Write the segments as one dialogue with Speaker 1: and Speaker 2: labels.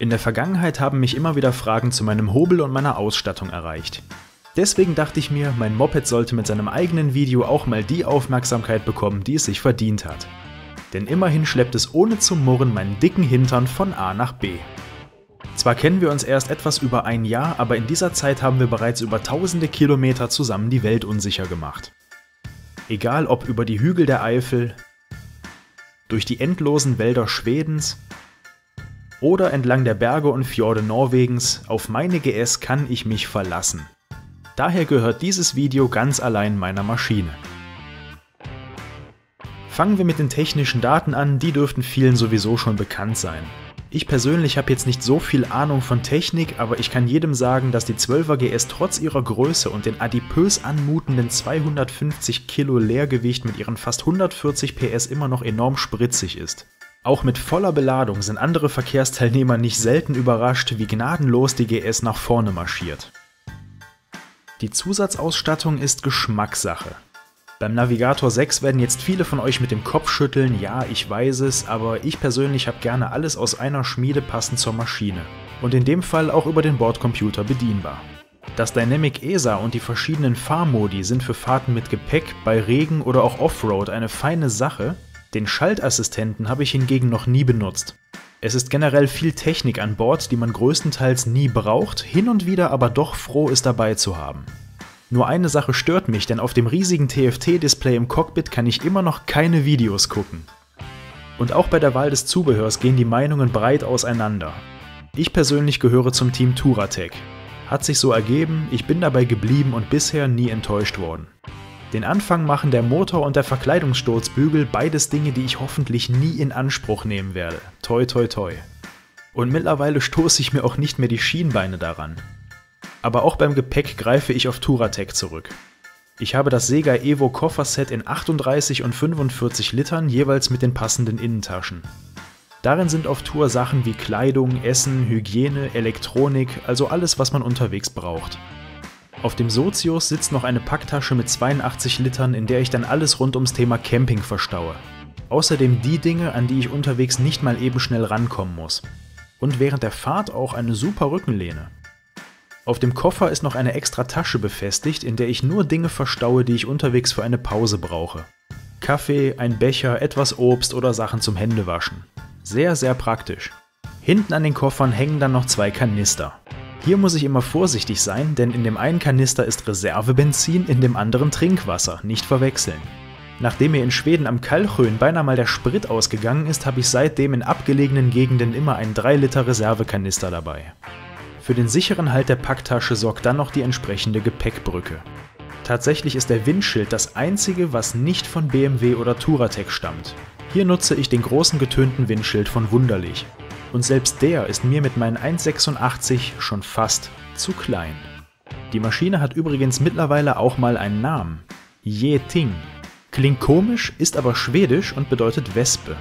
Speaker 1: In der Vergangenheit haben mich immer wieder Fragen zu meinem Hobel und meiner Ausstattung erreicht. Deswegen dachte ich mir, mein Moped sollte mit seinem eigenen Video auch mal die Aufmerksamkeit bekommen, die es sich verdient hat. Denn immerhin schleppt es ohne zu murren meinen dicken Hintern von A nach B. Zwar kennen wir uns erst etwas über ein Jahr, aber in dieser Zeit haben wir bereits über tausende Kilometer zusammen die Welt unsicher gemacht. Egal ob über die Hügel der Eifel, durch die endlosen Wälder Schwedens oder entlang der Berge und Fjorde Norwegens, auf meine GS kann ich mich verlassen. Daher gehört dieses Video ganz allein meiner Maschine. Fangen wir mit den technischen Daten an, die dürften vielen sowieso schon bekannt sein. Ich persönlich habe jetzt nicht so viel Ahnung von Technik, aber ich kann jedem sagen, dass die 12er GS trotz ihrer Größe und den adipös anmutenden 250 Kilo Leergewicht mit ihren fast 140 PS immer noch enorm spritzig ist. Auch mit voller Beladung sind andere Verkehrsteilnehmer nicht selten überrascht, wie gnadenlos die GS nach vorne marschiert. Die Zusatzausstattung ist Geschmackssache. Beim Navigator 6 werden jetzt viele von euch mit dem Kopf schütteln, ja, ich weiß es, aber ich persönlich habe gerne alles aus einer Schmiede passend zur Maschine und in dem Fall auch über den Bordcomputer bedienbar. Das Dynamic ESA und die verschiedenen Fahrmodi sind für Fahrten mit Gepäck, bei Regen oder auch Offroad eine feine Sache, den Schaltassistenten habe ich hingegen noch nie benutzt. Es ist generell viel Technik an Bord, die man größtenteils nie braucht, hin und wieder aber doch froh ist dabei zu haben. Nur eine Sache stört mich, denn auf dem riesigen TFT-Display im Cockpit kann ich immer noch keine Videos gucken. Und auch bei der Wahl des Zubehörs gehen die Meinungen breit auseinander. Ich persönlich gehöre zum Team Touratech. Hat sich so ergeben, ich bin dabei geblieben und bisher nie enttäuscht worden. Den Anfang machen der Motor und der Verkleidungssturzbügel, beides Dinge, die ich hoffentlich nie in Anspruch nehmen werde. Toi toi toi. Und mittlerweile stoße ich mir auch nicht mehr die Schienbeine daran. Aber auch beim Gepäck greife ich auf Touratech zurück. Ich habe das Sega Evo Kofferset in 38 und 45 Litern, jeweils mit den passenden Innentaschen. Darin sind auf Tour Sachen wie Kleidung, Essen, Hygiene, Elektronik, also alles, was man unterwegs braucht. Auf dem Sozius sitzt noch eine Packtasche mit 82 Litern, in der ich dann alles rund ums Thema Camping verstaue. Außerdem die Dinge, an die ich unterwegs nicht mal eben schnell rankommen muss. Und während der Fahrt auch eine super Rückenlehne. Auf dem Koffer ist noch eine extra Tasche befestigt, in der ich nur Dinge verstaue, die ich unterwegs für eine Pause brauche. Kaffee, ein Becher, etwas Obst oder Sachen zum Händewaschen. Sehr, sehr praktisch. Hinten an den Koffern hängen dann noch 2 Kanister. Hier muss ich immer vorsichtig sein, denn in dem einen Kanister ist Reservebenzin, in dem anderen Trinkwasser, nicht verwechseln. Nachdem mir in Schweden am Kalchön beinahe mal der Sprit ausgegangen ist, habe ich seitdem in abgelegenen Gegenden immer einen 3 Liter Reservekanister dabei. Für den sicheren Halt der Packtasche sorgt dann noch die entsprechende Gepäckbrücke. Tatsächlich ist der Windschild das einzige, was nicht von BMW oder Touratech stammt. Hier nutze ich den großen getönten Windschild von Wunderlich. Und selbst der ist mir mit meinen 1,86 schon fast zu klein. Die Maschine hat übrigens mittlerweile auch mal einen Namen. Yeting. Klingt komisch, ist aber schwedisch und bedeutet Wespe.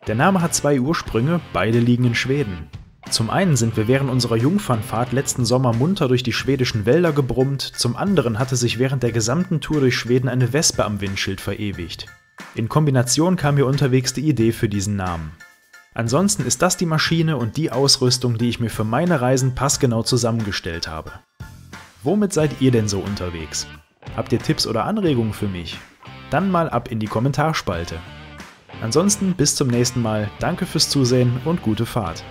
Speaker 1: Der Name hat 2 Ursprünge, beide liegen in Schweden. Zum einen sind wir während unserer Jungfernfahrt letzten Sommer munter durch die schwedischen Wälder gebrummt, zum anderen hatte sich während der gesamten Tour durch Schweden eine Wespe am Windschild verewigt. In Kombination kam mir unterwegs die Idee für diesen Namen. Ansonsten ist das die Maschine und die Ausrüstung, die ich mir für meine Reisen passgenau zusammengestellt habe. Womit seid ihr denn so unterwegs? Habt ihr Tipps oder Anregungen für mich? Dann mal ab in die Kommentarspalte. Ansonsten bis zum nächsten Mal, danke fürs Zusehen und gute Fahrt.